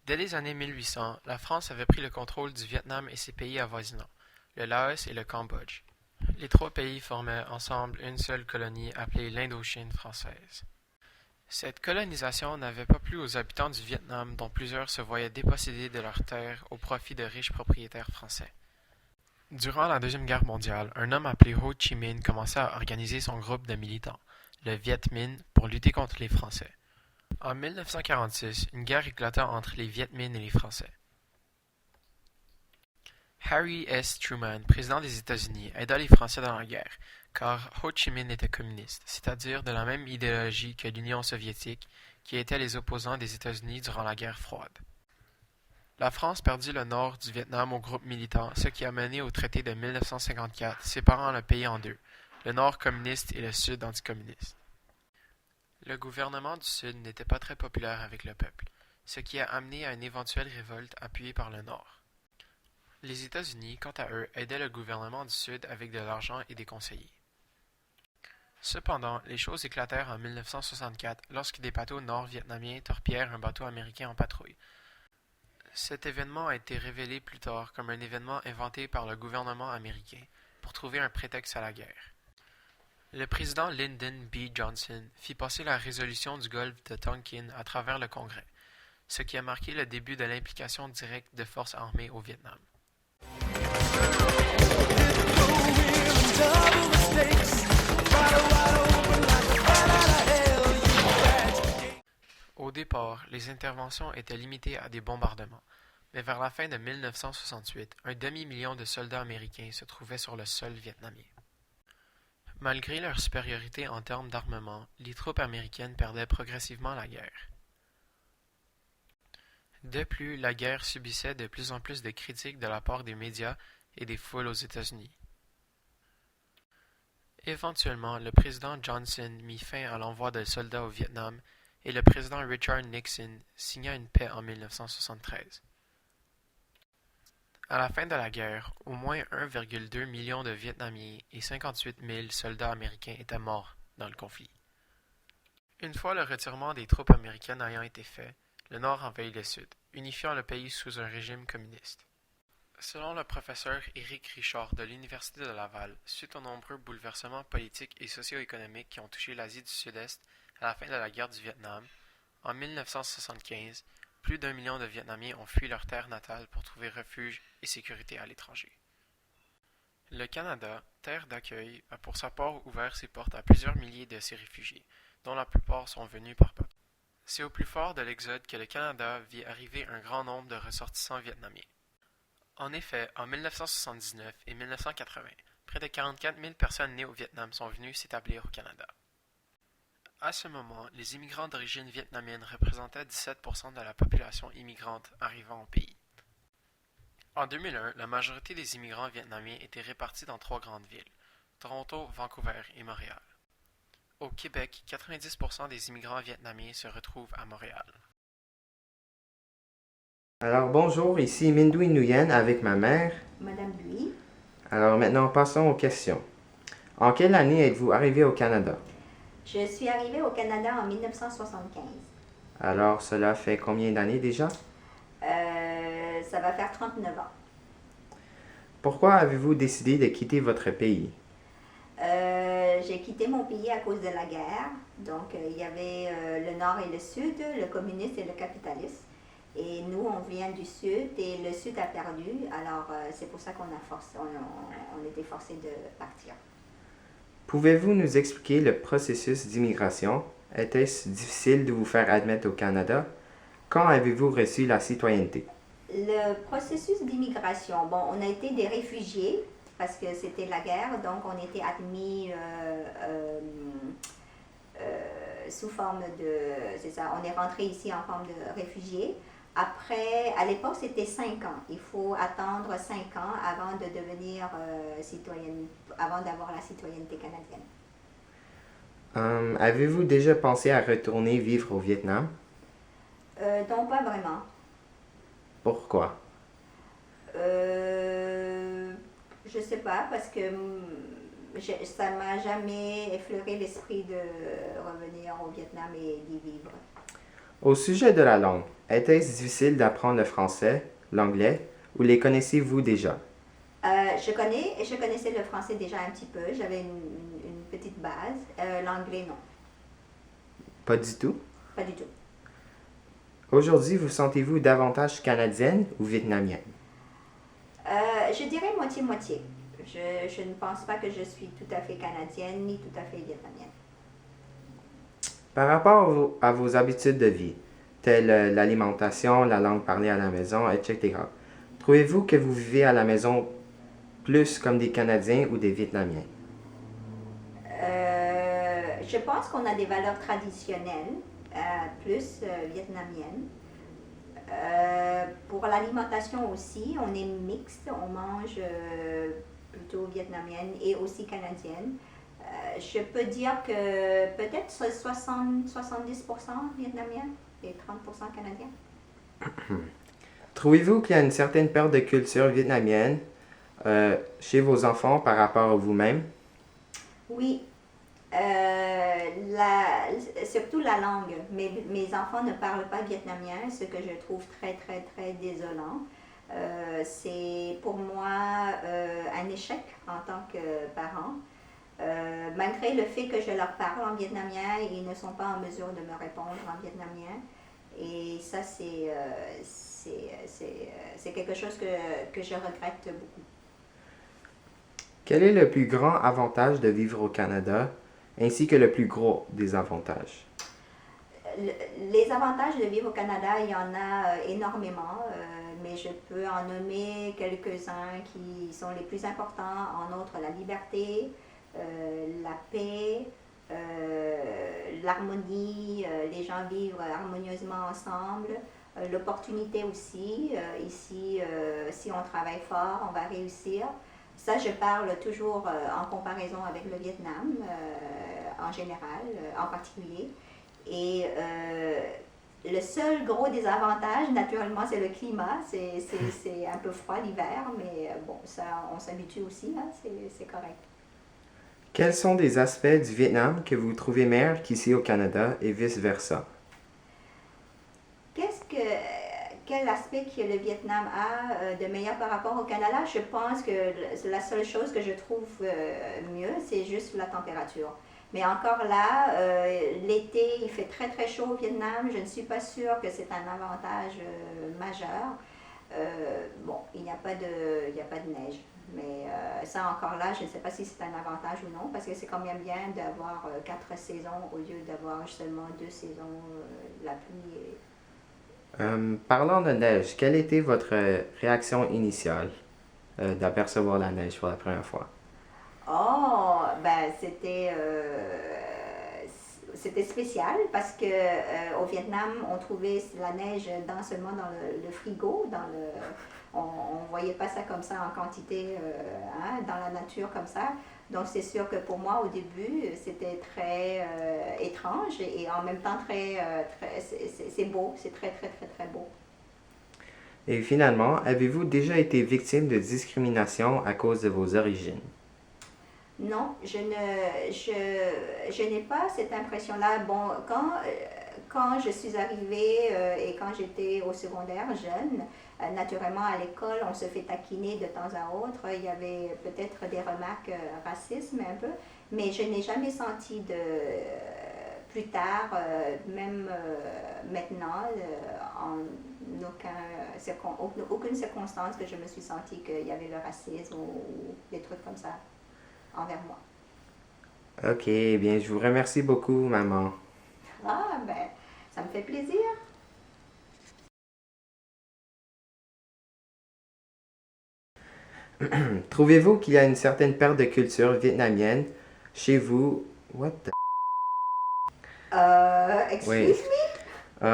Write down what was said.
Dès les années 1800, la France avait pris le contrôle du Vietnam et ses pays avoisinants, le Laos et le Cambodge. Les trois pays formaient ensemble une seule colonie appelée l'Indochine française. Cette colonisation n'avait pas plu aux habitants du Vietnam dont plusieurs se voyaient dépossédés de leurs terres au profit de riches propriétaires français. Durant la Deuxième Guerre mondiale, un homme appelé Ho Chi Minh commença à organiser son groupe de militants, le Viet Minh, pour lutter contre les Français. En 1946, une guerre éclata entre les Viet Minh et les Français. Harry S. Truman, président des États-Unis, aida les Français dans la guerre, car Ho Chi Minh était communiste, c'est-à-dire de la même idéologie que l'Union soviétique, qui étaient les opposants des États-Unis durant la guerre froide. La France perdit le nord du Vietnam au groupe militant, ce qui a mené au traité de 1954, séparant le pays en deux, le nord communiste et le sud anticommuniste. Le gouvernement du Sud n'était pas très populaire avec le peuple, ce qui a amené à une éventuelle révolte appuyée par le Nord. Les États-Unis, quant à eux, aidaient le gouvernement du Sud avec de l'argent et des conseillers. Cependant, les choses éclatèrent en 1964 lorsque des bateaux nord-vietnamiens torpillèrent un bateau américain en patrouille. Cet événement a été révélé plus tard comme un événement inventé par le gouvernement américain pour trouver un prétexte à la guerre. Le président Lyndon B. Johnson fit passer la résolution du golfe de Tonkin à travers le Congrès, ce qui a marqué le début de l'implication directe de forces armées au Vietnam. Au départ, les interventions étaient limitées à des bombardements, mais vers la fin de 1968, un demi-million de soldats américains se trouvaient sur le sol vietnamien. Malgré leur supériorité en termes d'armement, les troupes américaines perdaient progressivement la guerre. De plus, la guerre subissait de plus en plus de critiques de la part des médias et des foules aux États-Unis. Éventuellement, le président Johnson mit fin à l'envoi de soldats au Vietnam et le président Richard Nixon signa une paix en 1973. À la fin de la guerre, au moins 1,2 million de Vietnamiens et 58 000 soldats américains étaient morts dans le conflit. Une fois le retirement des troupes américaines ayant été fait, le Nord envahit le Sud, unifiant le pays sous un régime communiste. Selon le professeur Éric Richard de l'Université de Laval, suite aux nombreux bouleversements politiques et socio-économiques qui ont touché l'Asie du Sud-Est à la fin de la guerre du Vietnam, en 1975, plus d'1 million de Vietnamiens ont fui leur terre natale pour trouver refuge et sécurité à l'étranger. Le Canada, terre d'accueil, a pour sa part ouvert ses portes à plusieurs milliers de ces réfugiés, dont la plupart sont venus par bateau. C'est au plus fort de l'exode que le Canada vit arriver un grand nombre de ressortissants vietnamiens. En effet, en 1979 et 1980, près de 44 000 personnes nées au Vietnam sont venues s'établir au Canada. À ce moment, les immigrants d'origine vietnamienne représentaient 17% de la population immigrante arrivant au pays. En 2001, la majorité des immigrants vietnamiens étaient répartis dans 3 grandes villes, Toronto, Vancouver et Montréal. Au Québec, 90% des immigrants vietnamiens se retrouvent à Montréal. Alors bonjour, ici Mindouy Nguyen avec ma mère. Madame Bui. Alors maintenant passons aux questions. En quelle année êtes-vous arrivé au Canada? Je suis arrivée au Canada en 1975. Alors cela fait combien d'années déjà? Ça va faire 39 ans. Pourquoi avez-vous décidé de quitter votre pays? J'ai quitté mon pays à cause de la guerre. Donc, il y avait le nord et le sud, le communiste et le capitaliste. Et nous, on vient du sud et le sud a perdu. Alors, c'est pour ça on était forcés de partir. Pouvez-vous nous expliquer le processus d'immigration? Était-ce difficile de vous faire admettre au Canada? Quand avez-vous reçu la citoyenneté? Le processus d'immigration, bon, on a été des réfugiés parce que c'était la guerre, donc on était admis sous forme c'est ça, on est rentré ici en forme de réfugiés. Après, à l'époque, c'était 5 ans. Il faut attendre 5 ans avant de devenir citoyenne, avant d'avoir la citoyenneté canadienne. Avez-vous déjà pensé à retourner vivre au Vietnam? Non, pas vraiment. Pourquoi? Je sais pas, parce que ça m'a jamais effleuré l'esprit de revenir au Vietnam et d'y vivre. Au sujet de la langue, était-ce difficile d'apprendre le français, l'anglais, ou les connaissez-vous déjà? Je connaissais le français déjà un petit peu, j'avais une petite base. L'anglais, non, Pas du tout. pas du tout. Aujourd'hui, vous sentez-vous davantage canadienne ou vietnamienne? Je dirais moitié-moitié. Je ne pense pas que je suis tout à fait canadienne ni tout à fait vietnamienne. Par rapport à vos habitudes de vie, telles l'alimentation, la langue parlée à la maison, etc., trouvez-vous que vous vivez à la maison plus comme des Canadiens ou des Vietnamiens? Je pense qu'on a des valeurs traditionnelles, plus vietnamiennes. Pour l'alimentation aussi, on est mixte, on mange plutôt vietnamienne et aussi canadienne. Je peux dire que peut-être 70% vietnamienne et 30% canadienne. Trouvez-vous qu'il y a une certaine perte de culture vietnamienne chez vos enfants par rapport à vous-même? Oui, surtout la langue. Mes enfants ne parlent pas vietnamien, ce que je trouve très, très, très désolant. C'est pour moi un échec en tant que parent. Malgré le fait que je leur parle en vietnamien, ils ne sont pas en mesure de me répondre en vietnamien. Et ça, c'est quelque chose que je regrette beaucoup. Quel est le plus grand avantage de vivre au Canada, ainsi que le plus gros désavantage? Les avantages de vivre au Canada, il y en a énormément, mais je peux en nommer quelques-uns qui sont les plus importants, en outre la liberté, la paix, l'harmonie, les gens vivent harmonieusement ensemble, l'opportunité aussi. Ici, si on travaille fort, on va réussir. Ça, je parle toujours en comparaison avec le Vietnam, en général, en particulier. Et le seul gros désavantage, naturellement, c'est le climat. C'est un peu froid l'hiver, mais bon, ça, on s'habitue aussi, hein, c'est correct. Quels sont des aspects du Vietnam que vous trouvez meilleurs qu'ici au Canada et vice-versa? Quel aspect que le Vietnam a de meilleur par rapport au Canada? Je pense que la seule chose que je trouve mieux, c'est juste la température. Mais encore là, l'été, il fait très très chaud au Vietnam. Je ne suis pas sûre que c'est un avantage majeur. Bon, il n'y a pas de neige. Mais ça encore là, je ne sais pas si c'est un avantage ou non, parce que c'est quand même bien d'avoir 4 saisons au lieu d'avoir seulement 2 saisons, la pluie et... Parlant de neige, quelle était votre réaction initiale d'apercevoir la neige pour la première fois? Oh, ben c'était spécial parce que au Vietnam, on trouvait la neige seulement dans le frigo, on ne voyait pas ça comme ça en quantité hein, dans la nature comme ça. Donc c'est sûr que pour moi au début c'était très étrange et en même temps c'est beau, c'est très très très très beau. Et finalement, avez-vous déjà été victime de discrimination à cause de vos origines? Non, je n'ai pas cette impression-là. Bon, quand je suis arrivée et quand j'étais au secondaire jeune, naturellement à l'école, on se fait taquiner de temps à autre. Il y avait peut-être des remarques racistes, un peu, mais je n'ai jamais senti plus tard, même maintenant, en aucune circonstance que je me suis sentie qu'il y avait le racisme ou des trucs comme ça envers moi. Ok, bien, je vous remercie beaucoup, maman. Ah, ben, ça me fait plaisir. Trouvez-vous qu'il y a une certaine perte de culture vietnamienne chez vous? What the... Excuse Oui. me?